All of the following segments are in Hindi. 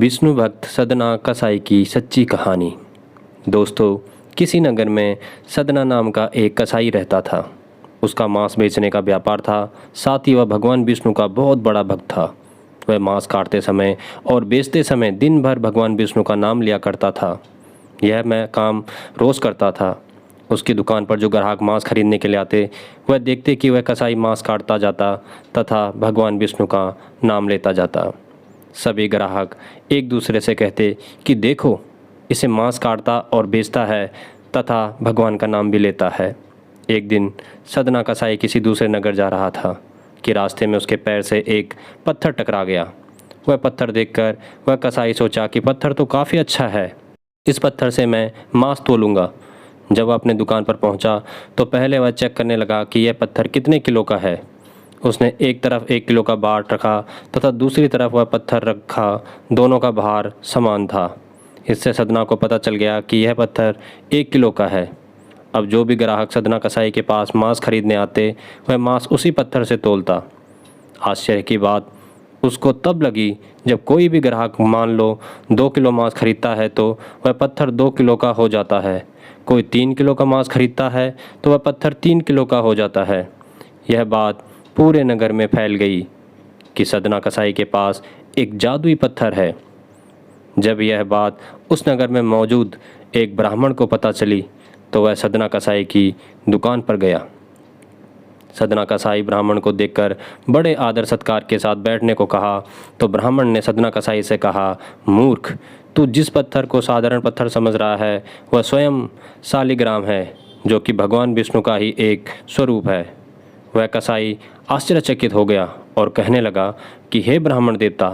विष्णु भक्त सदना कसाई की सच्ची कहानी। दोस्तों, किसी नगर में सदना नाम का एक कसाई रहता था। उसका मांस बेचने का व्यापार था। साथ ही वह भगवान विष्णु का बहुत बड़ा भक्त था। वह मांस काटते समय और बेचते समय दिन भर भगवान विष्णु का नाम लिया करता था। यह मैं काम रोज़ करता था। उसकी दुकान पर जो ग्राहक मांस खरीदने के लिए आते, वह देखते कि वह कसाई मांस काटता जाता तथा भगवान विष्णु का नाम लेता जाता। सभी ग्राहक एक दूसरे से कहते कि देखो, इसे मांस काटता और बेचता है तथा भगवान का नाम भी लेता है। एक दिन सदना कसाई किसी दूसरे नगर जा रहा था कि रास्ते में उसके पैर से एक पत्थर टकरा गया। वह पत्थर देखकर वह कसाई सोचा कि पत्थर तो काफ़ी अच्छा है, इस पत्थर से मैं मांस तोलूँगा। जब वह अपने दुकान पर पहुंचा तो पहले वह चेक करने लगा कि यह पत्थर कितने किलो का है। उसने एक तरफ 1 किलो का बाट रखा तथा दूसरी तरफ वह पत्थर रखा। दोनों का भार समान था। इससे सदना को पता चल गया कि यह पत्थर 1 किलो का है। अब जो भी ग्राहक सदना कसाई के पास मांस खरीदने आते, वह मांस उसी पत्थर से तोलता। आश्चर्य की बात उसको तब लगी जब कोई भी ग्राहक मान लो 2 किलो मांस खरीदता है तो वह पत्थर 2 किलो का हो जाता है। कोई 3 किलो का मांस खरीदता है तो वह पत्थर 3 किलो का हो जाता है। यह बात पूरे नगर में फैल गई कि सदना कसाई के पास एक जादुई पत्थर है। जब यह बात उस नगर में मौजूद एक ब्राह्मण को पता चली तो वह सदना कसाई की दुकान पर गया। सदना कसाई ब्राह्मण को देखकर बड़े आदर सत्कार के साथ बैठने को कहा तो ब्राह्मण ने सदना कसाई से कहा, मूर्ख, तू जिस पत्थर को साधारण पत्थर समझ रहा है वह स्वयं शालिग्राम है, जो कि भगवान विष्णु का ही एक स्वरूप है। वह कसाई आश्चर्यचकित हो गया और कहने लगा कि हे ब्राह्मण देवता,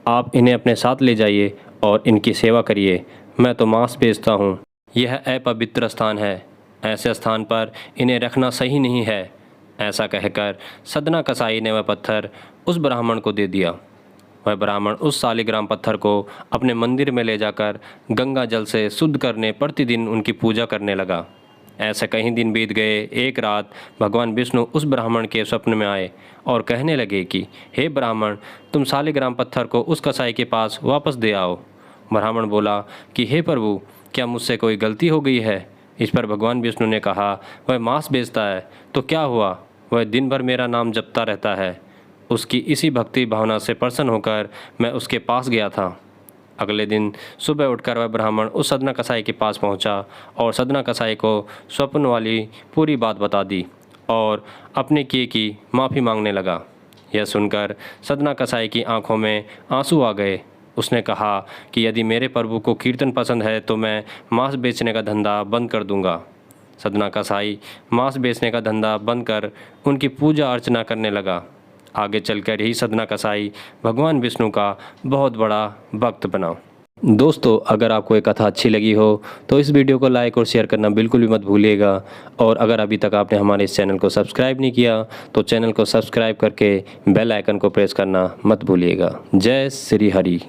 आप इन्हें अपने साथ ले जाइए और इनकी सेवा करिए। मैं तो मांस बेचता हूँ। यह अपवित्र स्थान है। ऐसे स्थान पर इन्हें रखना सही नहीं है। ऐसा कहकर सदना कसाई ने वह पत्थर उस ब्राह्मण को दे दिया। वह ब्राह्मण उस शालिग्राम पत्थर को अपने मंदिर में ले जाकर गंगा जल से शुद्ध करने प्रतिदिन उनकी पूजा करने लगा। ऐसे कई दिन बीत गए। एक रात भगवान विष्णु उस ब्राह्मण के स्वप्न में आए और कहने लगे कि हे ब्राह्मण, तुम शालिग्राम पत्थर को उस कसाई के पास वापस दे आओ। ब्राह्मण बोला कि हे प्रभु, क्या मुझसे कोई गलती हो गई है? इस पर भगवान विष्णु ने कहा, वह मांस बेचता है तो क्या हुआ, वह दिन भर मेरा नाम जपता रहता है। उसकी इसी भक्ति भावना से प्रसन्न होकर मैं उसके पास गया था। अगले दिन सुबह उठकर वह ब्राह्मण उस सदना कसाई के पास पहुंचा और सदना कसाई को स्वप्न वाली पूरी बात बता दी और अपने किए की माफ़ी मांगने लगा। यह सुनकर सदना कसाई की आंखों में आंसू आ गए। उसने कहा कि यदि मेरे प्रभु को कीर्तन पसंद है तो मैं मांस बेचने का धंधा बंद कर दूंगा। सदना कसाई मांस बेचने का धंधा बंद कर उनकी पूजा अर्चना करने लगा। आगे चलकर ही सदना कसाई भगवान विष्णु का बहुत बड़ा भक्त बना। दोस्तों, अगर आपको ये कथा अच्छी लगी हो तो इस वीडियो को लाइक और शेयर करना बिल्कुल भी मत भूलिएगा। और अगर अभी तक आपने हमारे इस चैनल को सब्सक्राइब नहीं किया तो चैनल को सब्सक्राइब करके बेल आइकन को प्रेस करना मत भूलिएगा। जय श्री हरि।